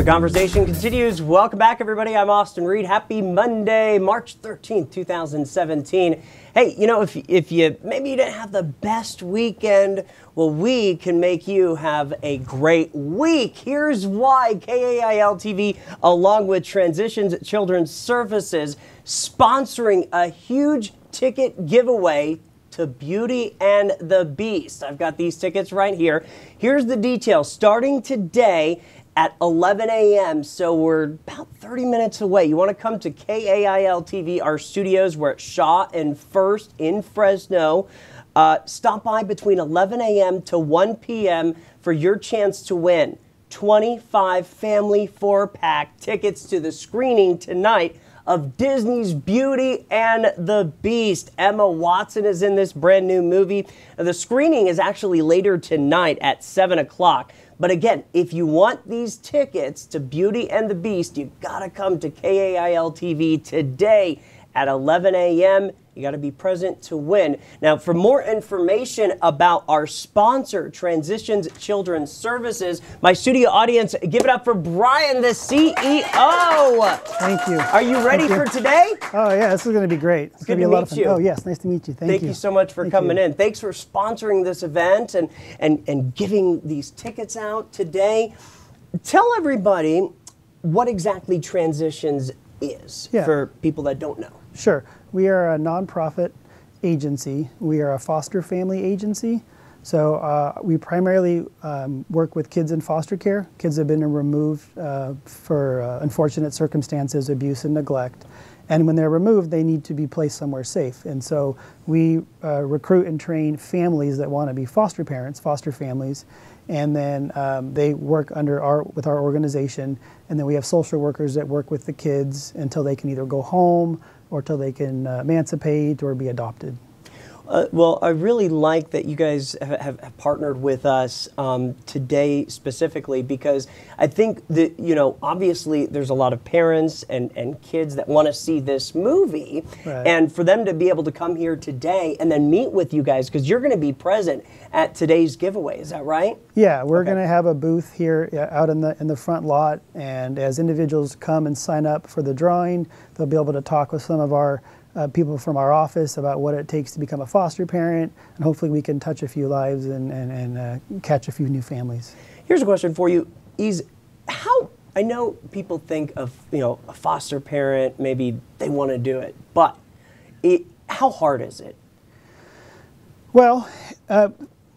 The conversation continues. Welcome back, everybody. I'm Austin Reed. Happy Monday, March 13th, 2017. Hey, you know, if you maybe you didn't have the best weekend, well, we can make you have a great week. Here's why. KAIL-TV, along with Transitions Children's Services, sponsoring a huge ticket giveaway to Beauty and the Beast. I've got these tickets right here. Here's the details. Starting today at 11 a.m., so we're about 30 minutes away. You want to come to KAIL-TV, our studios. We're at Shaw and First in Fresno. Stop by between 11 a.m. to 1 p.m. for your chance to win 25 family 4-pack tickets to the screening tonight of Disney's Beauty and the Beast. Emma Watson is in this brand new movie. The screening is actually later tonight at 7 o'clock. But again, if you want these tickets to Beauty and the Beast, you've got to come to KAIL-TV today at 11 a.m. You got to be present to win. Now, for more information about our sponsor, Transitions Children's Services, my studio audience, give it up for Brian, the CEO. Thank you. Are you ready for today? Oh, yeah, this is going to be great. It's going to be a lot of fun. Oh, yes, nice to meet you. Thank you. Thank you so much for coming in. Thanks for sponsoring this event and giving these tickets out today. Tell everybody what exactly Transitions is for people that don't know. Sure. We are a nonprofit agency. We are a foster family agency. So we primarily work with kids in foster care. Kids have been removed for unfortunate circumstances, abuse and neglect. And when they're removed, they need to be placed somewhere safe. And so we recruit and train families that want to be foster parents, foster families. And then they work with our organization. And then we have social workers that work with the kids until they can either go home or till they can emancipate or be adopted. Well, I really like that you guys have partnered with us today specifically, because I think that, you know, obviously there's a lot of parents and kids that want to see this movie. Right. And for them to be able to come here today and then meet with you guys, because you're going to be present at today's giveaway. Is that right? Yeah, we're going to have a booth here out in the front lot. And as individuals come and sign up for the drawing, they'll be able to talk with some of our people from our office about what it takes to become a foster parent, and hopefully we can touch a few lives and catch a few new families. Here's a question for you: I know people think of, you know, a foster parent, maybe they want to do it, but how hard is it? Well,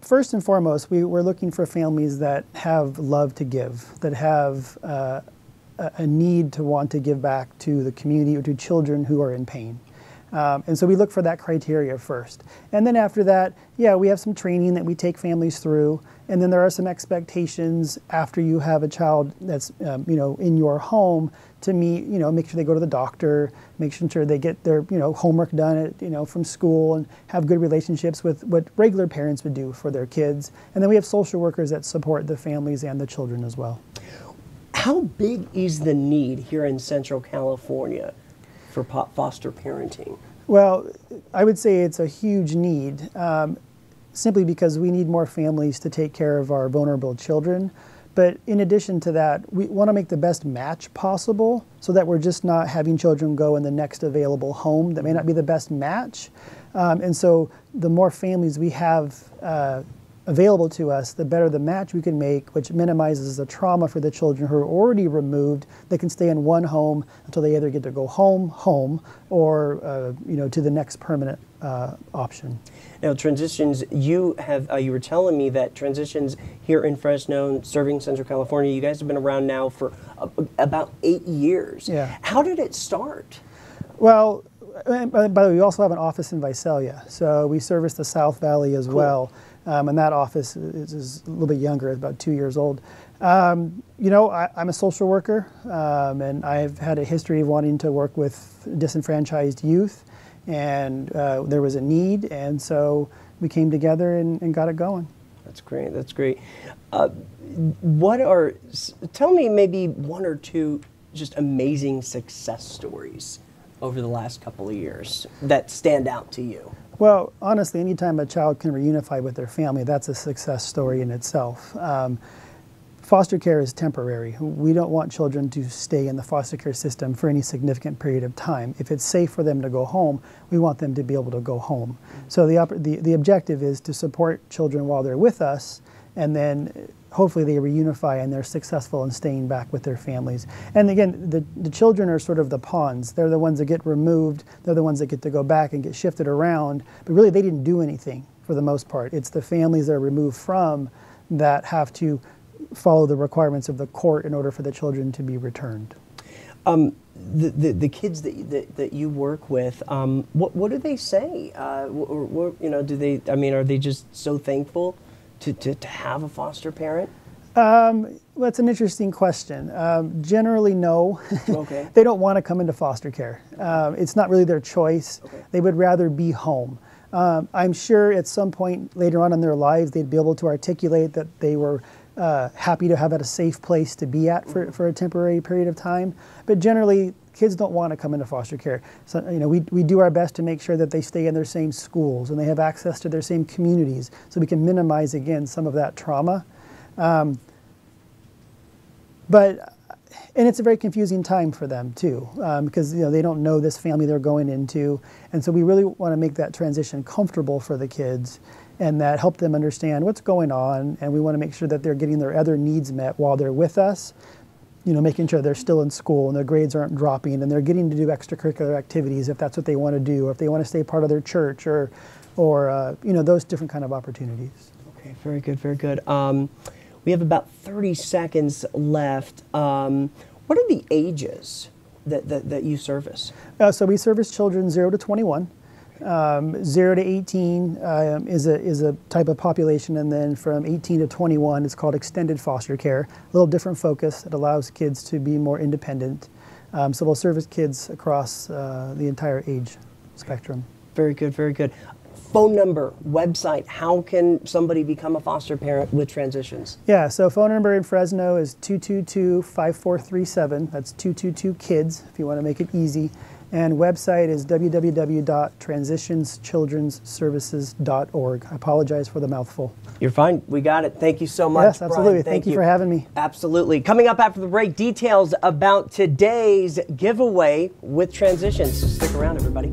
first and foremost, we're looking for families that have love to give, that have a need to want to give back to the community or to children who are in pain. And so we look for that criteria first. And then after that, yeah, we have some training that we take families through. And then there are some expectations after you have a child that's, you know, in your home to meet, you know, make sure they go to the doctor, make sure they get their, you know, homework done from school, and have good relationships with what regular parents would do for their kids. And then we have social workers that support the families and the children as well. How big is the need here in Central California for foster parenting? Well, I would say it's a huge need, simply because we need more families to take care of our vulnerable children. But in addition to that, we want to make the best match possible so that we're just not having children go in the next available home that may not be the best match. And so the more families we have available to us, the better the match we can make, which minimizes the trauma for the children who are already removed. They can stay in one home until they either get to go home, or you know, to the next permanent option. Now, Transitions, you were telling me that Transitions here in Fresno, serving Central California, you guys have been around now for about 8 years. Yeah. How did it start? Well, by the way, we also have an office in Visalia, so we service the South Valley as well. And that office is a little bit younger, it's about 2 years old. You know, I'm a social worker, and I've had a history of wanting to work with disenfranchised youth, and there was a need, and so we came together and got it going. That's great, that's great. Tell me maybe one or two just amazing success stories over the last couple of years that stand out to you. Well, honestly, anytime a child can reunify with their family, that's a success story in itself. foster care is temporary. We don't want children to stay in the foster care system for any significant period of time. If it's safe for them to go home, we want them to be able to go home. So the objective is to support children while they're with us, and then hopefully they reunify and they're successful in staying back with their families. And again, the children are sort of the pawns. They're the ones that get removed. They're the ones that get to go back and get shifted around. But really, they didn't do anything for the most part. It's the families that are removed from that have to follow the requirements of the court in order for the children to be returned. The kids that you work with, what do they say? Do they? I mean, are they just so thankful to have a foster parent? Well, that's an interesting question. Generally, no. Okay. They don't want to come into foster care. It's not really their choice. Okay. They would rather be home. I'm sure at some point later on in their lives, they'd be able to articulate that they were happy to have a safe place to be at for a temporary period of time. But generally, kids don't want to come into foster care. So, we do our best to make sure that they stay in their same schools and they have access to their same communities, so we can minimize, again, some of that trauma. And it's a very confusing time for them too, because they don't know this family they're going into, and so we really want to make that transition comfortable for the kids, and that help them understand what's going on, and we want to make sure that they're getting their other needs met while they're with us. Making sure they're still in school and their grades aren't dropping, and they're getting to do extracurricular activities if that's what they want to do, or if they want to stay part of their church, or those different kind of opportunities. Okay, very good, very good. We have about 30 seconds left. What are the ages that you service? So we service children 0 to 21. 0 to 18 is a type of population, and then from 18 to 21 it's called extended foster care. A little different focus. It allows kids to be more independent. So we'll service kids across the entire age spectrum. Very good, very good. Phone number, website, how can somebody become a foster parent with Transitions? Yeah, so phone number in Fresno is 222-5437. That's 222-KIDS if you want to make it easy. And website is www.transitionschildrensservices.org. I apologize for the mouthful. You're fine. We got it. Thank you so much, Yes, absolutely. Brian. Thank you for having me. Absolutely. Coming up after the break, details about today's giveaway with Transitions. So stick around, everybody.